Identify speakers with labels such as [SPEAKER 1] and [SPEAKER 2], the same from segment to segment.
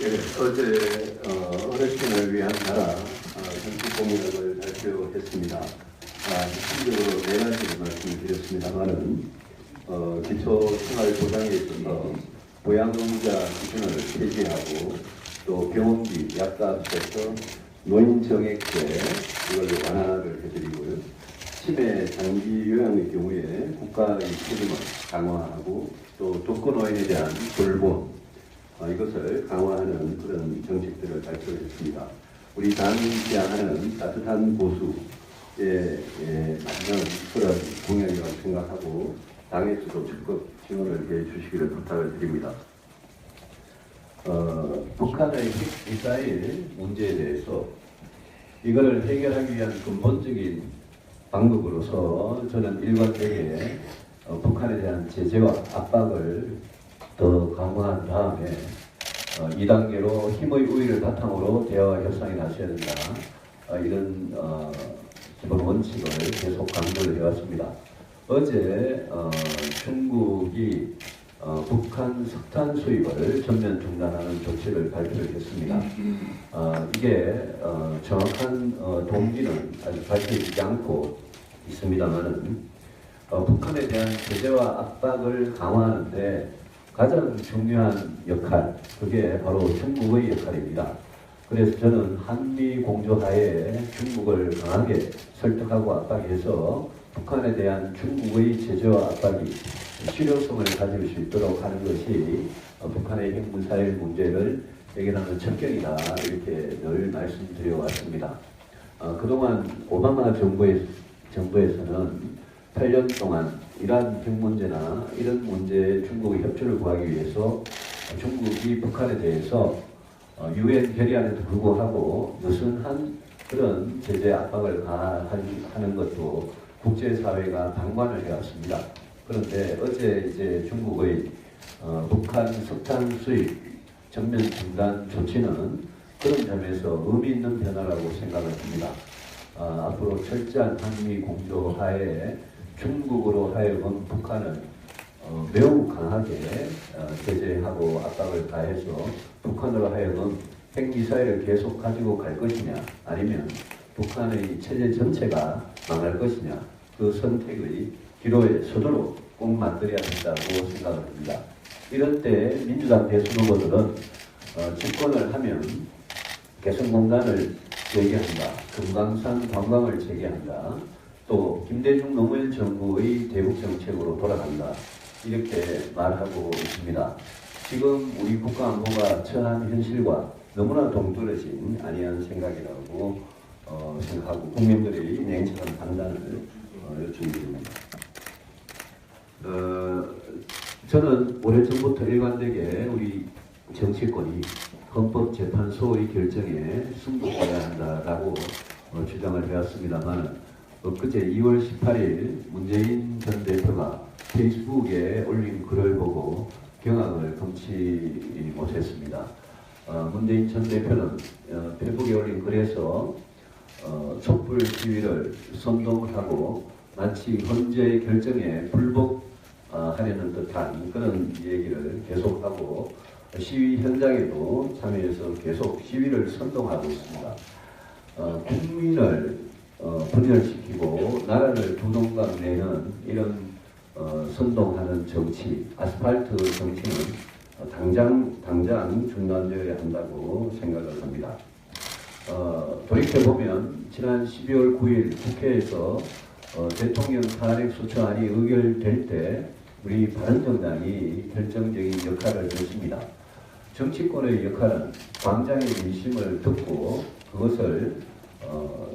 [SPEAKER 1] 예, 어제 어르신을 위한 나라 정치공약을 발표했습니다. 핵심적으로 네 가지를 말씀을 드렸습니다만은 기초생활보장에 있어서 보양의무자 기준을 폐지하고 또 병원비, 약값에서 노인정액제 이걸 완화를 해드리고요. 치매 장기 요양의 경우에 국가의 책임을 강화하고 또 독거노인에 대한 돌봄 이것을 강화하는 그런 정책들을 발표했습니다. 우리 당이 지향하는 따뜻한 보수에 맞는 그런 공약이라고 생각하고 당에서도 적극 지원을 해주시기를 부탁을 드립니다. 북한의 핵미사일 문제에 대해서 이거를 해결하기 위한 근본적인 방법으로서 저는 일관되게 북한에 대한 제재와 압박을 더 강화한 다음에 2단계로 힘의 우위를 바탕으로 대화와 협상에 나서야 된다. 이런 기본 원칙을 계속 강조를 해왔습니다. 어제 중국이 북한 석탄 수입을 전면 중단하는 조치를 발표를 했습니다. 이게 정확한 동기는 아직 밝혀지지 않고 있습니다만은 북한에 대한 제재와 압박을 강화하는데 가장 중요한 역할, 그게 바로 중국의 역할입니다. 그래서 저는 한미 공조하에 중국을 강하게 설득하고 압박해서 북한에 대한 중국의 제재와 압박이 실효성을 가질 수 있도록 하는 것이 북한의 핵미사일 문제를 해결하는 척경이다, 이렇게 늘 말씀드려 왔습니다. 그동안 오바마 정부에서는 8년 동안 이러한 핵 문제나 이런 문제에 중국의 협조를 구하기 위해서 중국이 북한에 대해서 유엔 결의안에도 불구하고 느슨한 그런 제재 압박을 가하는 것도 국제사회가 방관을 해왔습니다. 그런데 어제 이제 중국의 북한 석탄 수입 전면 중단 조치는 그런 점에서 의미 있는 변화라고 생각을 합니다. 앞으로 철저한 한미 공조하에 중국으로 하여금 북한을 매우 강하게 제재하고 압박을 가해서 북한으로 하여금 핵미사일을 계속 가지고 갈 것이냐, 아니면 북한의 체제 전체가 망할 것이냐, 그 선택의 기로에 서도록 꼭 만들어야 된다고 생각을 합니다. 이럴 때 민주당 대선 후보들은 집권을 하면 개성공단을 재개한다, 금강산 관광을 재개한다, 또 김대중 노무현 정부의 대북 정책으로 돌아간다, 이렇게 말하고 있습니다. 지금 우리 국가안보가 처한 현실과 너무나 동떨어진 아니한 생각이라고 생각하고 국민들의 냉철한 판단을 요청드립니다. 저는 오래전부터 일관되게 우리 정치권이 헌법재판소의 결정에 승복해야 한다라고 주장을 해왔습니다만, 엊그제 2월 18일 문재인 전 대표가 페이스북에 올린 글을 보고 경악을 금치 못했습니다. 문재인 전 대표는 페이스북에 올린 글에서 촛불 시위를 선동하고 마치 헌재의 결정에 불복하려는 듯한 그런 얘기를 계속하고 시위 현장에도 참여해서 계속 시위를 선동하고 있습니다. 국민을 분열시키고 나라를 두동강 내는 이런 선동하는 정치, 아스팔트 정치는 당장 중단되어야 한다고 생각을 합니다. 돌이켜보면 지난 12월 9일 국회에서 대통령 탄핵 소추안이 의결될 때 우리 바른정당이 결정적인 역할을 했습니다. 정치권의 역할은 광장의 민심을 듣고 그것을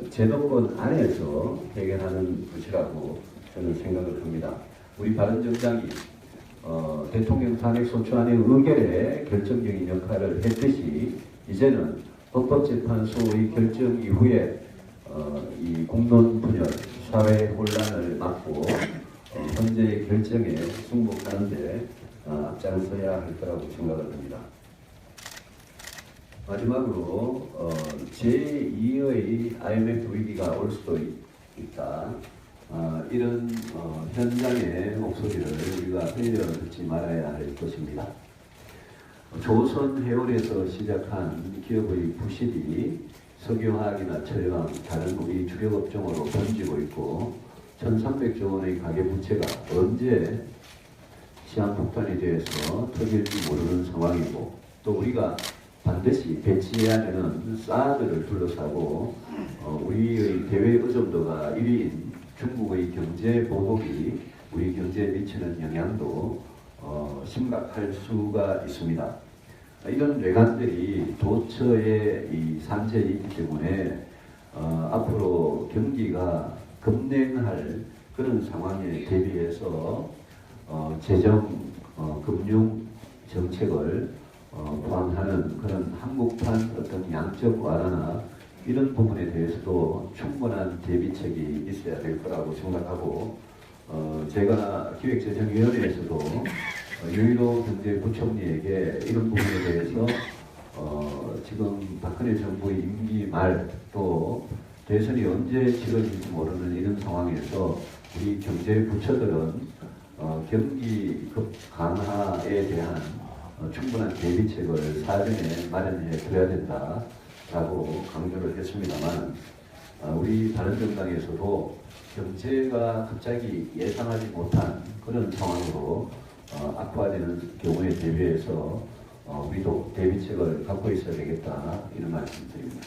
[SPEAKER 1] 제도권 안에서 해결하는 것이라고 저는 생각을 합니다. 우리 바른정당이 대통령 탄핵 소추안의 의결에 결정적인 역할을 했듯이 이제는 헌법재판소의 결정 이후에 이 공론 분열, 사회 혼란을 막고 현재의 결정에 승복하는데 앞장서야 할 거라고 생각을 합니다. 마지막으로 제2의 IMF 위기가 올 수도 있다. 이런 현장의 목소리를 우리가 흘려 듣지 말아야 할 것입니다. 조선 해원에서 시작한 기업의 부실이 석유화학이나 철강, 다른 우리 주력 업종으로 번지고 있고 1,300조 원의 가계부채가 언제 시한폭탄이 되어서 터질지 모르는 상황이고 또 우리가 반드시 배치해야 되는 사드를 둘러싸고 우리의 대외 의존도가 1위인 중국의 경제 보복이 우리 경제에 미치는 영향도 심각할 수가 있습니다. 이런 외관들이 도처의 이 산재이기 때문에 앞으로 경기가 급냉할 그런 상황에 대비해서 재정, 금융 정책을 보완하는 그런 한국판 어떤 양적 완화나 이런 부분에 대해서도 충분한 대비책이 있어야 될 거라고 생각하고 제가 기획재정위원회에서도 유일호 경제부총리에게 이런 부분에 대해서 지금 박근혜 정부의 임기 말 또 대선이 언제 치러질지 모르는 이런 상황에서 우리 경제부처들은 경기 급 강화에 대한 충분한 대비책을 사전에 마련해 둬야 된다라고 강조를 했습니다만 우리 바른정당에서도 경제가 갑자기 예상하지 못한 그런 상황으로 악화되는 경우에 대비해서 우리도 대비책을 갖고 있어야 되겠다 이런 말씀 드립니다.